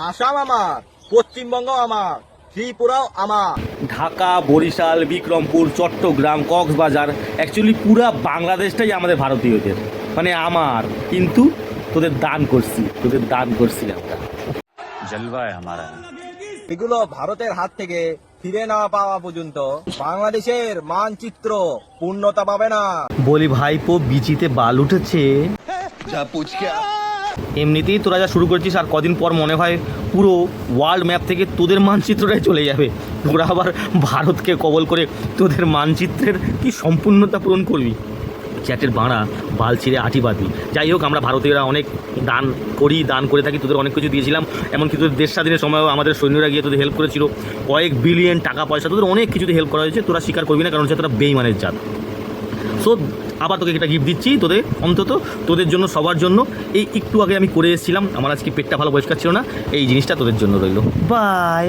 আসাম আমার, পশ্চিমবঙ্গ আমার, ত্রিপুরাও আমার। ঢাকা, বরিশাল, বিক্রমপুর, চট্টগ্রাম, কক্সবাজার, অ্যাকচুয়ালি পুরা বাংলাদেশটাই আমাদের ভারতীয়দের, মানে আমার। কিন্তু তোদের দান করছি আমরা। जलवा है हमारा। এগুলো ভারতের হাত থেকে ফিরে না পাওয়া পর্যন্ত বাংলাদেশের মানচিত্র পূর্ণতা পাবে না। বলি ভাইপো, বিচিতে বাল উঠেছে। এমনিতেই তোরা যা শুরু করেছিস, আর কদিন পর মনে হয় পুরো ওয়ার্ল্ড ম্যাপ থেকে তোদের মানচিত্রটাই চলে যাবে। তোরা আবার ভারতকে কবল করে তোদের মানচিত্রের কি সম্পূর্ণতা পূরণ করবি? চ্যাটের বাঁড়া, বাল ছিঁড়ে আটি বাঁধবি। যাই হোক, আমরা ভারতীয়রা অনেক দান করে থাকি, তোদের অনেক কিছু দিয়েছিলাম। এমনকি তোদের দেশ স্বাধীনের সময়ও আমাদের সৈন্যরা গিয়ে তোদের হেল্প করেছিল, কয়েক বিলিয়ন টাকা পয়সা, তোদের অনেক কিছুতে হেল্প করা হয়েছে। তোরা স্বীকার করবি না, কারণ হচ্ছে তোরা বেইমানের জাত। সো আবার তোকে একটা গিফট দিচ্ছি, অন্তত তোদের জন্য, সবার জন্য। এই একটু আগে আমি করে এসেছিলাম, আমার আজকে পেটটা ভালো পরিষ্কার ছিল না, এই জিনিসটা তোদের জন্য রইল। বাই।